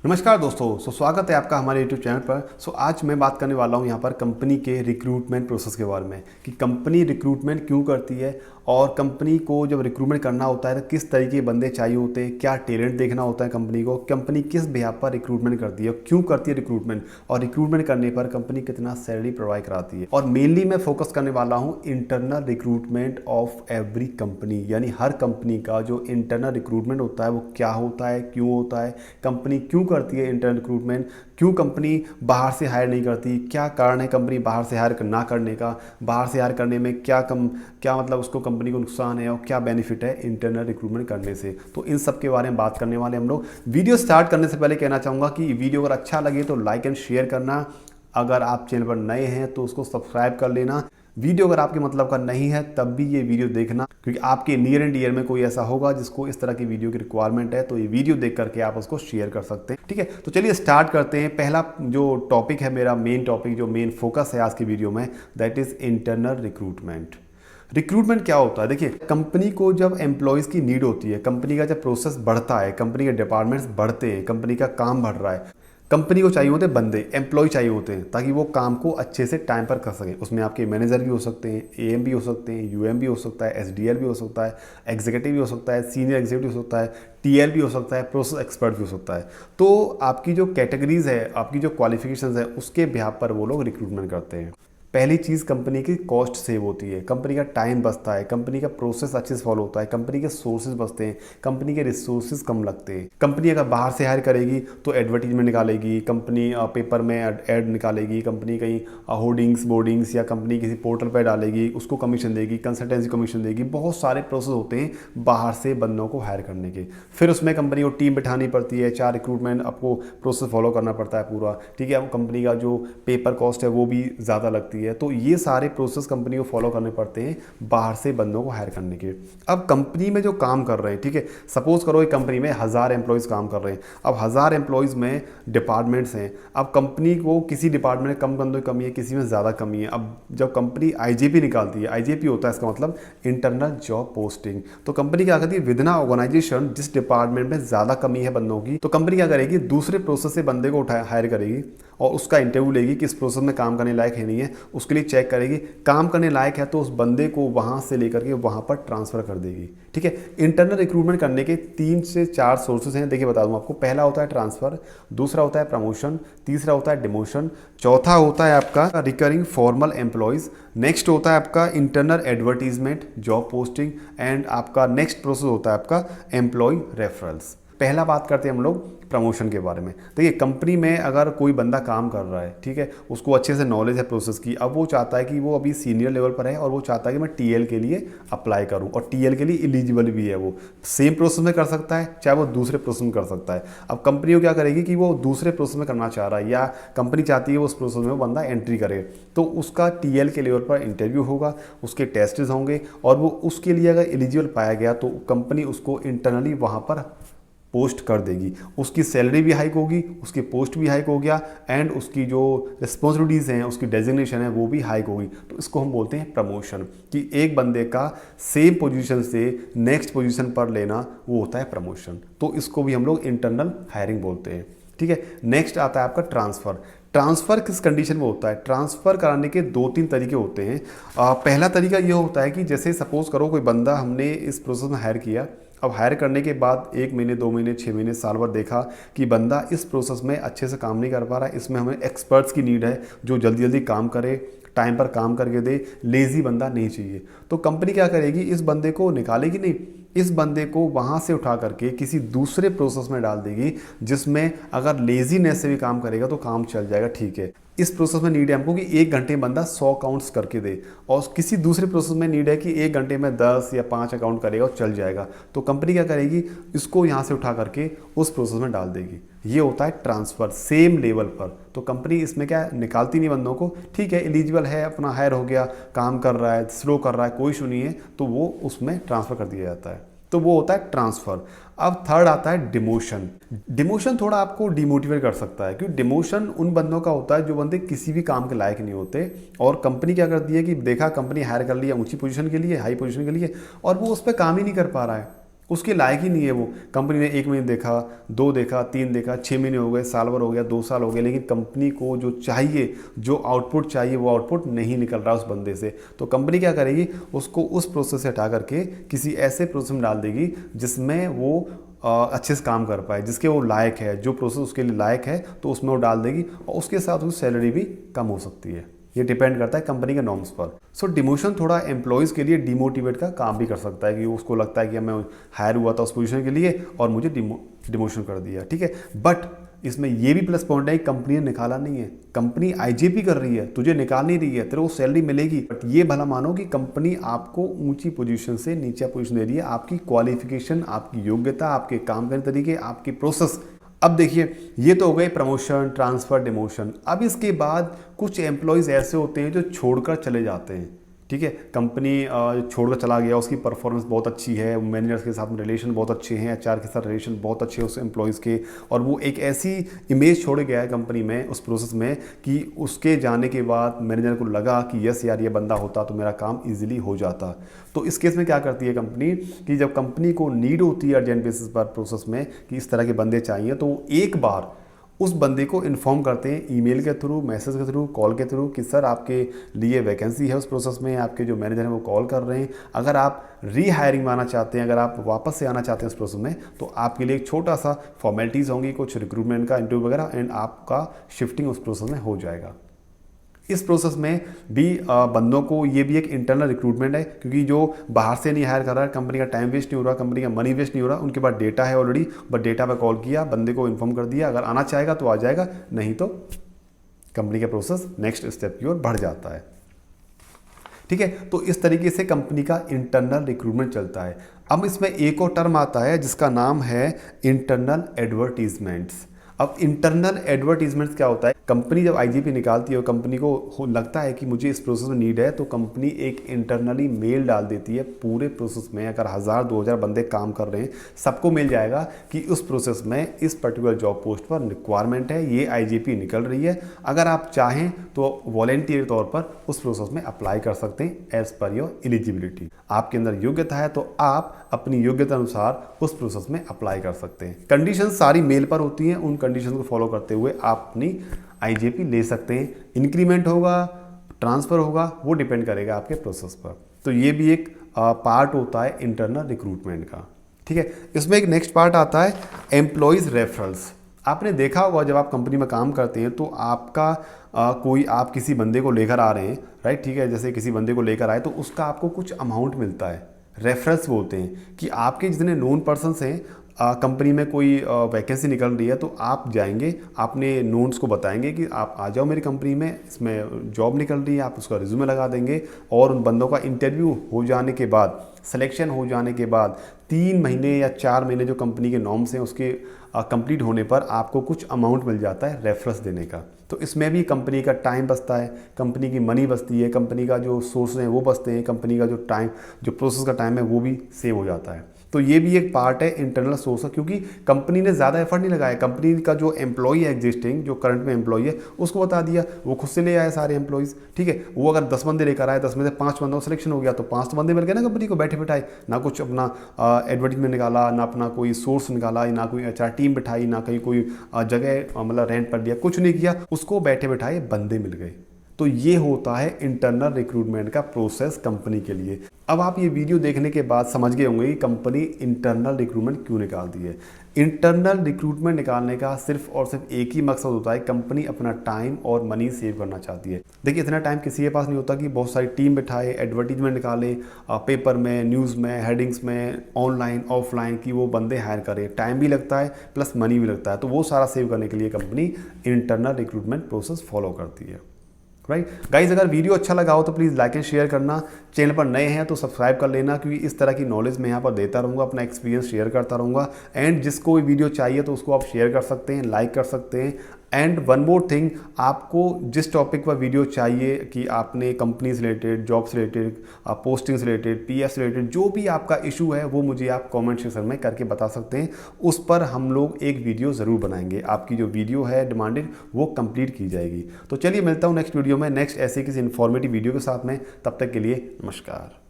नमस्कार दोस्तों। स्वागत है आपका हमारे YouTube चैनल पर। आज मैं बात करने वाला हूं यहाँ पर कंपनी के रिक्रूटमेंट प्रोसेस के बारे में कि कंपनी रिक्रूटमेंट क्यों करती है और कंपनी को जब रिक्रूटमेंट करना होता है तो किस तरीके के बंदे चाहिए होते हैं, क्या टैलेंट देखना होता है कंपनी को, कंपनी किस बिहाफ पर रिक्रूटमेंट करती है, क्यों करती है रिक्रूटमेंट, और रिक्रूटमेंट करने पर कंपनी कितना सैलरी प्रोवाइड कराती है। और मेनली मैं फोकस करने वाला हूँ internal recruitment of every company, यानी हर कंपनी का जो इंटरनल रिक्रूटमेंट होता है वो क्या होता है, क्यों होता है, कंपनी क्यों करती है इंटरनल रिक्रूटमेंट, क्यों कंपनी बाहर से हायर नहीं करती, क्या कारण है कंपनी बाहर से हायर ना करने का, बाहर से हायर करने में क्या मतलब उसको कंपनी को नुकसान है और क्या बेनिफिट है इंटरनल रिक्रूटमेंट करने से। तो इन सब के बारे में बात करने वाले हम लोग। वीडियो स्टार्ट करने से पहले कहना चाहूँगा कि वीडियो अगर अच्छा लगे तो लाइक एंड शेयर करना, अगर आप चैनल पर नए हैं तो उसको सब्सक्राइब कर लेना। वीडियो अगर आपके मतलब का नहीं है तब भी ये वीडियो देखना, क्योंकि आपके नियर एंड डियर में कोई ऐसा होगा जिसको इस तरह की वीडियो की रिक्वायरमेंट है, तो ये वीडियो देख करके आप उसको शेयर कर सकते हैं। ठीक है, तो चलिए स्टार्ट करते हैं। पहला जो टॉपिक है, मेरा मेन टॉपिक जो मेन फोकस है आज की वीडियो में, that is internal recruitment. Recruitment क्या होता है? देखिए, कंपनी को जब एम्प्लॉयज़ की नीड होती है, कंपनी का जब प्रोसेस बढ़ता है, कंपनी के डिपार्टमेंट्स बढ़ते हैं, कंपनी का काम बढ़ रहा है, कंपनी को चाहिए होते हैं बंदे, एम्प्लॉय चाहिए होते हैं ताकि वो काम को अच्छे से टाइम पर कर सके। उसमें आपके मैनेजर भी हो सकते हैं, एएम भी हो सकते हैं, यूएम भी हो सकता है, एसडीएल भी हो सकता है, एग्जीक्यूटिव भी हो सकता है, सीनियर एग्जीक्यूटिव हो सकता है, टीएल भी हो सकता है, प्रोसेस एक्सपर्ट भी हो सकता है। तो आपकी जो कैटेगरीज है, आपकी जो क्वालिफिकेशन है, उसके बिहाफ पर वो लोग रिक्रूटमेंट करते हैं। पहली चीज़, कंपनी की कॉस्ट सेव होती है, कंपनी का टाइम बचता है, कंपनी का प्रोसेस अच्छे से फॉलो होता है, कंपनी के सोर्सेज बचते हैं, कंपनी के रिसोर्सेज कम लगते हैं। कंपनी अगर बाहर से हायर करेगी तो एडवर्टीजमेंट निकालेगी, कंपनी पेपर में ऐड निकालेगी, कंपनी कहीं होर्डिंग्स बोर्डिंग्स या कंपनी किसी पोर्टल पर डालेगी, उसको कमीशन देगी, कंसल्टेंसी कमीशन देगी। बहुत सारे प्रोसेस होते हैं बाहर से बंदों को हायर करने के। फिर उसमें कंपनी को टीम बिठानी पड़ती है, 4 रिक्रूटमेंट आपको प्रोसेस फॉलो करना पड़ता है पूरा। ठीक है, कंपनी का जो पेपर कॉस्ट है वो भी ज़्यादा लगती है। तो ये सारे प्रोसेस कंपनी को फॉलो करने पड़ते हैं बाहर से बंदों को हायर करने के। अब कंपनी में जो काम कर रहे हैं, ठीक है, सपोज करो एक कंपनी में 1000 एम्प्लॉयज़ काम कर रहे हैं। अब 1000 एम्प्लॉयज़ में डिपार्टमेंट्स हैं। अब कंपनी को किसी डिपार्टमेंट में कम बंदों की कमी है, किसी में ज़्यादा कमी है। अब जब कंपनी आईजेपी निकालती है, आईजेपी होता है इसका मतलब इंटरनल जॉब पोस्टिंग, तो कंपनी क्या करती है, विद इन ऑर्गेनाइजेशन जिस डिपार्टमेंट में ज़्यादा कमी है बंदों की, तो कंपनी क्या करेगी, दूसरे प्रोसेस से बंदे को उठा हायर करेगी और उसका इंटरव्यू लेगी कि इस प्रोसेस में काम करने लायक है नहीं है, उसके लिए चेक करेगी। काम करने लायक है तो उस बंदे को वहाँ से लेकर के वहाँ पर ट्रांसफ़र कर देगी। ठीक है, इंटरनल रिक्रूटमेंट करने के 3 से 4 सोर्सेज हैं। देखिए बता दूँ आपको, पहला होता है ट्रांसफ़र, दूसरा होता है प्रमोशन, तीसरा होता है डिमोशन, चौथा होता है आपका रिकरिंग फॉर्मल एम्प्लॉयज़, नेक्स्ट होता है आपका internal advertisement job posting, and आपका नेक्स्ट प्रोसेस होता है आपका एम्प्लॉय रेफरल्स। पहला बात करते हैं हम लोग प्रमोशन के बारे में। देखिए, कंपनी में अगर कोई बंदा काम कर रहा है, ठीक है, उसको अच्छे से नॉलेज है प्रोसेस की, अब वो चाहता है कि वो अभी सीनियर लेवल पर है और वो चाहता है कि मैं टीएल के लिए अप्लाई करूं, और टीएल के लिए एलिजिबल भी है, वो सेम प्रोसेस में कर सकता है चाहे वो दूसरे प्रोसेस में कर सकता है। अब कंपनी को क्या करेगी कि वो दूसरे प्रोसेस में करना चाह रहा है या कंपनी चाहती है वो उस प्रोसेस में वो बंदा एंट्री करे, तो उसका टीएल के लेवल पर इंटरव्यू होगा, उसके टेस्ट्स होंगे, और वो उसके लिए अगर एलिजिबल पाया गया तो कंपनी उसको इंटरनली वहाँ पर पोस्ट कर देगी। उसकी सैलरी भी हाइक होगी, उसकी पोस्ट भी हाइक हो गया, एंड उसकी जो रिस्पॉन्सिबिलिटीज़ हैं, उसकी डेजिग्नेशन है वो भी हाइक होगी। तो इसको हम बोलते हैं प्रमोशन, कि एक बंदे का सेम पोजीशन से नेक्स्ट पोजीशन पर लेना, वो होता है प्रमोशन। तो इसको भी हम लोग इंटरनल हायरिंग बोलते हैं। ठीक है, नेक्स्ट आता है आपका ट्रांसफ़र। ट्रांसफ़र किस कंडीशन में होता है? ट्रांसफ़र कराने के 2-3 तरीके होते हैं। पहला तरीका ये होता है कि जैसे सपोज़ करो कोई बंदा हमने इस प्रोसेस में हायर किया, अब हायर करने के बाद 1 महीने, 2 महीने, 6 महीने, साल भर देखा कि बंदा इस प्रोसेस में अच्छे से काम नहीं कर पा रहा है, इसमें हमें एक्सपर्ट्स की नीड है जो जल्दी जल्दी काम करे, टाइम पर काम करके दे, लेज़ी बंदा नहीं चाहिए। तो कंपनी क्या करेगी, इस बंदे को निकालेगी नहीं, इस बंदे को वहाँ से उठा करके किसी दूसरे प्रोसेस में डाल देगी जिसमें अगर लेजीनेस से भी काम करेगा तो काम चल जाएगा। ठीक है, इस प्रोसेस में नीड है हमको कि 1 घंटे में बंदा 100 अकाउंट्स करके दे, और किसी दूसरे प्रोसेस में नीड है कि 1 घंटे में 10 या 5 अकाउंट करेगा और चल जाएगा। तो कंपनी क्या करेगी, इसको यहाँ से उठा करके उस प्रोसेस में डाल देगी। ये होता है ट्रांसफ़र सेम लेवल पर। तो कंपनी इसमें क्या निकालती नहीं बंदों को, ठीक है, एलिजिबल है, अपना हायर हो गया, काम कर रहा है, स्लो कर रहा है, कोई इशू नहीं है, तो वो उसमें ट्रांसफ़र कर दिया जाता है। तो वो होता है ट्रांसफ़र। अब थर्ड आता है डिमोशन। डिमोशन थोड़ा आपको डिमोटिवेट कर सकता है, क्योंकि डिमोशन उन बंदों का होता है जो बंदे किसी भी काम के लायक नहीं होते, और कंपनी क्या करती है कि देखा कंपनी हायर कर लिया ऊंची पोजीशन के लिए, हाई पोजीशन के लिए, और वो उस पर काम ही नहीं कर पा रहा है, उसके लायक ही नहीं है वो। कंपनी ने 1 महीने देखा, 2 देखा, 3 देखा, 6 महीने हो गए, साल भर हो गया, 2 साल हो गए, लेकिन कंपनी को जो चाहिए, जो आउटपुट चाहिए वो आउटपुट नहीं निकल रहा उस बंदे से। तो कंपनी क्या करेगी, उसको उस प्रोसेस से हटा करके किसी ऐसे प्रोसेस में डाल देगी जिसमें वो अच्छे से काम कर पाए, जिसके वो लायक है, जो प्रोसेस उसके लिए लायक है तो उसमें वो डाल देगी, और उसके साथ उसकी सैलरी भी कम हो सकती है। ये डिपेंड करता है कंपनी के नॉर्म्स पर। सो डिमोशन थोड़ा एम्प्लॉयज़ के लिए डिमोटिवेट का काम भी कर सकता है, कि उसको लगता है कि मैं हायर हुआ था उस पोजीशन के लिए और मुझे डिमोशन कर दिया, ठीक है। बट इसमें ये भी प्लस पॉइंट है कि कंपनी ने निकाला नहीं है, कंपनी आईजेपी कर रही है, तुझे निकाल नहीं रही है, तेरे को सैलरी मिलेगी। बट ये भला मानो कि कंपनी आपको ऊंची पोजीशन से नीचा पोजीशन दे रही है, आपकी क्वालिफिकेशन, आपकी योग्यता, आपके काम करने तरीके, आपकी प्रोसेस। अब देखिए, ये तो हो गए प्रमोशन, ट्रांसफ़र, डिमोशन। अब इसके बाद कुछ एम्प्लॉयज़ ऐसे होते हैं जो छोड़कर चले जाते हैं, ठीक है। कंपनी छोड़कर चला गया, उसकी परफॉर्मेंस बहुत अच्छी है, मैनेजर्स के साथ में रिलेशन बहुत अच्छे हैं, एचआर के साथ रिलेशन बहुत अच्छे हैं उस एम्प्लॉयज़ के, और वो एक ऐसी इमेज छोड़ गया है कंपनी में उस प्रोसेस में कि उसके जाने के बाद मैनेजर को लगा कि यस यार ये बंदा होता तो मेरा काम ईजिली हो जाता। तो इस केस में क्या करती है कंपनी, कि जब कंपनी को नीड होती है अर्जेंट बेसिस पर प्रोसेस में कि इस तरह के बंदे चाहिए, तो वो एक बार उस बंदे को इन्फॉर्म करते हैं ईमेल के थ्रू, मैसेज के थ्रू, कॉल के थ्रू कि सर आपके लिए वैकेंसी है उस प्रोसेस में, आपके जो मैनेजर हैं वो कॉल कर रहे हैं, अगर आप रीहायरिंग में आना चाहते हैं, अगर आप वापस से आना चाहते हैं उस प्रोसेस में, तो आपके लिए एक छोटा सा फॉर्मेलिटीज़ होंगी, कुछ रिक्रूटमेंट का इंटरव्यू वगैरह, एंड आपका शिफ्टिंग उस प्रोसेस में हो जाएगा। इस प्रोसेस में भी बंदों को, ये भी एक इंटरनल रिक्रूटमेंट है, क्योंकि जो बाहर से नहीं हायर कर रहा है, कंपनी का टाइम वेस्ट नहीं हो रहा, कंपनी का मनी वेस्ट नहीं हो रहा, उनके पास डेटा है ऑलरेडी, बस डेटा पे कॉल किया, बंदे को इन्फॉर्म कर दिया, अगर आना चाहेगा तो आ जाएगा, नहीं तो कंपनी का प्रोसेस नेक्स्ट स्टेप की ओर बढ़ जाता है, ठीक है। तो इस तरीके से कंपनी का इंटरनल रिक्रूटमेंट चलता है। अब इसमें एक और टर्म आता है जिसका नाम है इंटरनल एडवर्टीजमेंट्स। अब इंटरनल एडवर्टीजमेंट्स क्या होता है, कंपनी जब आईजीपी निकालती है और कंपनी को लगता है कि मुझे इस प्रोसेस में नीड है, तो कंपनी एक इंटरनली मेल डाल देती है पूरे प्रोसेस में। अगर 1000-2000 बंदे काम कर रहे हैं, सबको मिल जाएगा कि उस प्रोसेस में इस पर्टिकुलर जॉब पोस्ट पर रिक्वायरमेंट है, ये आईजीपी निकल रही है, अगर आप चाहें तो वॉलेंटियर तौर पर उस प्रोसेस में अप्लाई कर सकते हैं एज पर योर एलिजिबिलिटी। आपके अंदर योग्यता है तो आप अपनी योग्यता अनुसार उस प्रोसेस में अप्लाई कर सकते हैं। कंडीशन सारी मेल पर होती हैं, उन कंडीशन को फॉलो करते हुए आप अपनी आईजेपी ले सकते हैं। इंक्रीमेंट होगा, ट्रांसफ़र होगा, वो डिपेंड करेगा आपके प्रोसेस पर। तो ये भी एक पार्ट होता है इंटरनल रिक्रूटमेंट का, ठीक है। इसमें एक नेक्स्ट पार्ट आता है एम्प्लॉयज़ रेफरल्स। आपने देखा होगा जब आप कंपनी में काम करते हैं तो आपका आप किसी बंदे को लेकर आ रहे हैं, राइट, ठीक है, जैसे किसी बंदे को लेकर आए तो उसका आपको कुछ अमाउंट मिलता है, रेफरेंस बोलते हैं, कि आपके जितने नोन पर्सन्स हैं, कंपनी में कोई वैकेंसी निकल रही है तो आप जाएंगे, अपने नोन्स को बताएंगे कि आप आ जाओ मेरी कंपनी में, इसमें जॉब निकल रही है, आप उसका रिज्यूमे लगा देंगे, और उन बंदों का इंटरव्यू हो जाने के बाद, सिलेक्शन हो जाने के बाद 3 महीने या 4 महीने जो कंपनी के नॉर्म्स हैं उसके कंप्लीट होने पर आपको कुछ अमाउंट मिल जाता है रेफरेंस देने का। तो इसमें भी कंपनी का टाइम बचता है, कंपनी की मनी बचती है, कंपनी का जो सोर्स हैं वो बचते हैं, कंपनी का जो प्रोसेस का टाइम है वो भी सेव हो जाता है। तो ये भी एक पार्ट है इंटरनल सोर्स, क्योंकि कंपनी ने ज़्यादा एफर्ट नहीं लगाया, कंपनी का जो एम्प्लॉई है एग्जिस्टिंग, जो करंट में एम्प्लॉई है, उसको बता दिया, वो खुद से ले आए सारे एम्प्लॉइज़, ठीक है। वो अगर 10 बंदे लेकर आए, 10 में से 5 बंदों का सिलेक्शन हो गया, तो 5 तो बंदे मिल गए ना कंपनी को, बैठे बैठाए, ना कुछ अपना एडवर्टीजमेंट निकाला, ना अपना कोई सोर्स निकाला, ना कोई एचआर टीम बिठाई, ना कहीं कोई जगह मतलब रेंट पर लिया, कुछ नहीं किया, उसको बैठे बैठाए बंदे मिल गए। तो ये होता है इंटरनल रिक्रूटमेंट का प्रोसेस कंपनी के लिए। अब आप ये वीडियो देखने के बाद समझ गए होंगे कि कंपनी इंटरनल रिक्रूटमेंट क्यों निकालती है। इंटरनल रिक्रूटमेंट निकालने का सिर्फ और सिर्फ एक ही मकसद होता है, कंपनी अपना टाइम और मनी सेव करना चाहती है। देखिए, इतना टाइम किसी के पास नहीं होता कि बहुत सारी टीम बिठाए, एडवर्टीजमेंट निकाले, पेपर में, न्यूज़ में, हेडिंग्स में, ऑनलाइन ऑफलाइन, की वो बंदे हायर करें। टाइम भी लगता है प्लस मनी भी लगता है, तो वो सारा सेव करने के लिए company internal recruitment process follow करती है, राइट गाइज। अगर वीडियो अच्छा लगा हो तो प्लीज़ लाइक एंड शेयर करना, चैनल पर नए हैं तो सब्सक्राइब कर लेना, क्योंकि इस तरह की नॉलेज मैं यहाँ पर देता रहूँगा, अपना एक्सपीरियंस शेयर करता रहूँगा। एंड जिसको भी वीडियो चाहिए तो उसको आप शेयर कर सकते हैं, लाइक कर सकते हैं। एंड वन मोर थिंग, आपको जिस टॉपिक पर वीडियो चाहिए, कि आपने कंपनी से रिलेटेड, जॉब से रिलेटेड, पोस्टिंग से रिलेटेड, पीएफ से रिलेटेड, जो भी आपका इशू है वो मुझे आप कमेंट सेक्शन में करके बता सकते हैं। उस पर हम लोग एक वीडियो ज़रूर बनाएंगे, आपकी जो वीडियो है डिमांडेड वो कंप्लीट की जाएगी। तो चलिए मिलता हूँ नेक्स्ट वीडियो में, नेक्स्ट ऐसे किसी इन्फॉर्मेटिव वीडियो के साथ में। तब तक के लिए नमस्कार।